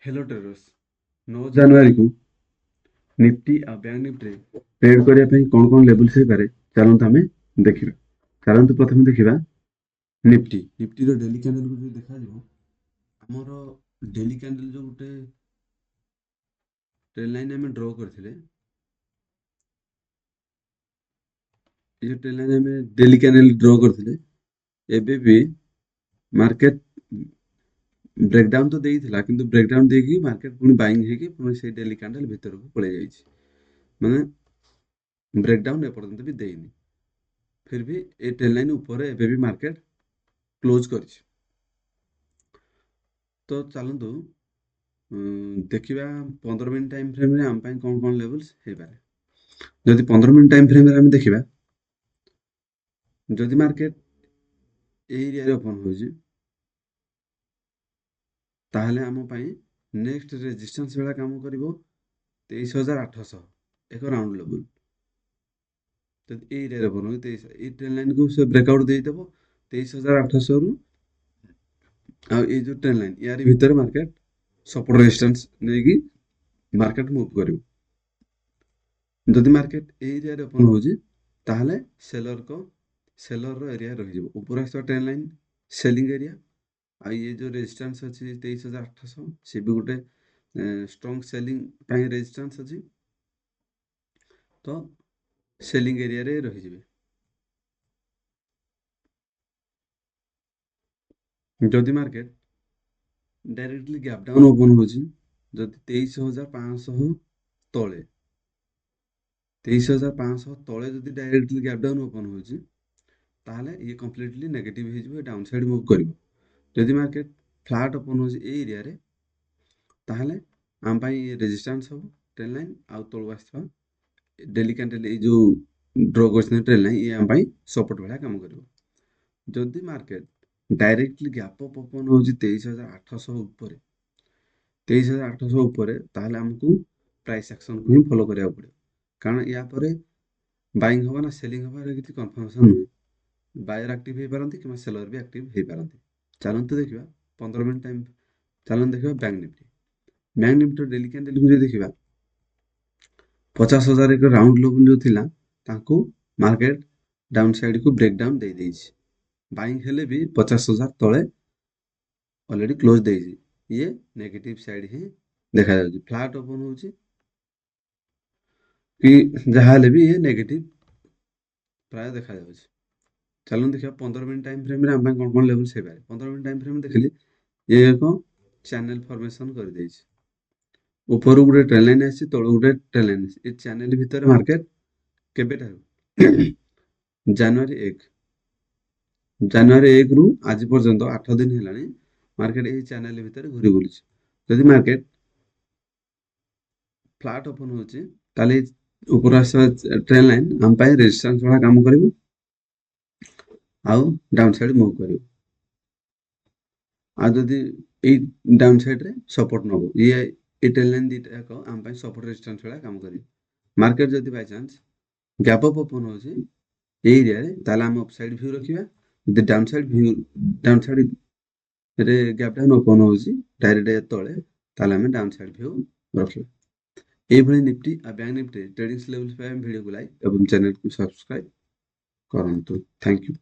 Hello traders 9 ଜାନୁଆରୀ କୁ ନିଫ୍ଟି ଆଉ bank ନିଫ୍ଟିରେ trade କରିବା ପାଇଁ କ'ଣ କ'ଣ ଲେବୁଲ୍ସ ହେଇପାରେ ଚାଲନ୍ତୁ ଆମେ ଦେଖିବା। ଚାଲନ୍ତୁ ପ୍ରଥମେ ଦେଖିବା ନିଫ୍ଟିର ଡେଲି କ୍ୟାଣ୍ଡେଲକୁ ଯଦି ଦେଖାଯିବ ଆମର ଡେଲି କ୍ୟାଣ୍ଡେଲ ଯେଉଁ ଗୋଟେ ଟ୍ରେଣ୍ଡ ଲାଇନ୍ ଆମେ ଡ୍ର କରିଥିଲେ, ଏ ଯେଉଁ ଟ୍ରେଣ୍ଡ ଲାଇନ୍ ଆମେ ଡେଲି କ୍ୟାଣ୍ଡେଲ ଡ୍ର କରିଥିଲେ ଏବେ ବି ମାର୍କେଟ ବ୍ରେକଡାଉନ୍ ତ ଦେଇଥିଲା, କିନ୍ତୁ ବ୍ରେକଡାଉନ୍ ଦେଇକି ମାର୍କେଟ ପୁଣି ବାଇଂ ହେଇକି ପୁଣି ସେଇ ଡେଲି କ୍ୟାଣ୍ଡେଲ ଭିତରକୁ ପଳେଇ ଯାଇଛି। ମାନେ ବ୍ରେକଡାଉନ୍ ଏପର୍ଯ୍ୟନ୍ତ ବି ଦେଇନି, फिर भी ए ट्रेंड लाइन ऊपर एबे भी मार्केट क्लोज କରିଛି। तो ଚାଲନ୍ତୁ ଦେଖିବା 15 ମିନିଟ୍ ଟାଇମ୍ ଫ୍ରେମ୍ରେ ଆମ ପାଇଁ କ'ଣ କ'ଣ ଲେଭେଲ୍ସ ହେଇପାରେ। ଯଦି 15 ମିନିଟ୍ ଟାଇମ୍ ଫ୍ରେମ୍ରେ ଆମେ ଦେଖିବା, ଯଦି ମାର୍କେଟ এই ଏରିଆରେ ଓପନ୍ ହେଉଛି ତାହେଲେ ଆମ ପାଇଁ ନେକ୍ସଟ ରେଜିଷ୍ଟାନ୍ସ ଭଳିଆ କାମ କରିବ 23,800 ଏକ ରାଉଣ୍ଡ ଲେବୁଲ୍। ଯଦି এই ଏରିଆରେ ଓପନ୍ ହେଉଛି 23 এই ଟ୍ରେଣ୍ଡ ଲାଇନ୍କୁ ସେ ବ୍ରେକଆଉଟ୍ ଦେଇଦେବ 23,800ରୁ, ଆଉ ଏଇ ଯେଉଁ ଟ୍ରେଣ୍ଡ ଲାଇନ୍ ୟାରି ଭିତରେ ମାର୍କେଟ ସପୋର୍ଟ ରେଜିଷ୍ଟାନ୍ସ ନେଇକି ମାର୍କେଟ ମୁଭ୍ କରିବ। ଯଦି ମାର୍କେଟ এই ଏରିଆରେ ଓପନ୍ ହେଉଛି ତାହେଲେ ସେଲରର ଏରିଆ ରହିଯିବ। ଉପରେ ଆସିଥିବା ଟ୍ରେଣ୍ଡ ଲାଇନ୍ ସେଲିଂ ଏରିଆ, ଆଉ ये जो रेजिस्टेंस अच्छी 23,800 सी भी गोटे स्ट्रॉन्ग सेलिंग ପାଇଁ रेजिस्टेंस अच्छी, तो सेलिंग एरिया रे रही जिवे। जदि market directly gap down open होची, जदि 23,500 तळे 23,500 तळे जदि डायरेक्टली गैप डाउन ओपन होची ताहले ये कंप्लीटली नेगेटिव हे जिवे, डाउन साइड मूव करिवो। जदि मार्केट फ्लैट ओपन होची ए एरिया रे ताहले आम पई रेजिस्टेंस हो ट्रेंड लाइन आउ तळु आस्थवा डेली कैंडल ए जो ड्रॉ करछन ट्रेंड लाइन ये आम पई सपोर्ट भला काम करिवो। जदि market directly gap up open होची 23,800 ऊपर 23,800 ऊपर ताहले हमकु प्राइस एक्शन को ही फॉलो करिया पड़े, कारण या परे बाइंग होबा ना सेलिंग होबा रे किछि कंफर्मेशन नै। बायर एक्टिव हे पारंती कि सेलर भी एक्टिव हे पारंती। चलंतु देखिबा 15 मिनिट टाइम। चलन देखिबा बैंक निफ्टी डेली कैंडल को जे देखिबा 50,000 एक राउंड लेवल जो थिला तांको मार्केट डाउन साइड को ब्रेक डाउन दे देछि। बाइंग हेले भी 50,000 तळे ऑलरेडी क्लोज देछि। ये नेगेटिव साइड ही देखा जाउछि। फ्लैट ओपन होछि कि जहा ले भी ये नेगेटिव प्राय देखा जाउछि। चलन देखिबा 15 मिनिट टाइम फ्रेम रे हम कोन लेवल से पारे। 15 मिनिट टाइम फ्रेम देखली ये एक चैनल फॉर्मेशन कर देछि। ऊपर गुटे ट्रेंड लाइन आछि, तळु गुटे ट्रेंड लाइन आछि। ए चैनल भीतर मार्केट केबेटा जनवरी 1 रु आज पर्यंत 8 दिन हेलानी मार्केट ए चैनल भीतर घुरी बुलिछि। जदि मार्केट फ्लैट ओपन होछि ताले ऊपर आसा ट्रेंड लाइन हम पाए रेजिस्टेंस वाला काम करिवो आउ डाउन साइड मूव करिवो। आ जदि ए डाउन साइड रे सपोर्ट नबो, ये ए ट्रेंड लाइन दिटा को हम पाए सपोर्ट रेजिस्टेंस वाला काम करिवो। मार्केट जदि by chance gap up open होछि ए एरिया रे ताले हम अपसाइड व्यू रखिबा। जदि डाउन साइड रे गैप डाउन ओपन होछि डायरेक्ट तळे ताले हम डाउन साइड व्यू रखिबा। এই ভଳି নিফটি আর ব্যাংক নিফটি ট্রেডিং লেভেल्स पे वीडियो को लाइक एवं चैनल को सब्सक्राइब करंतु। Thank you.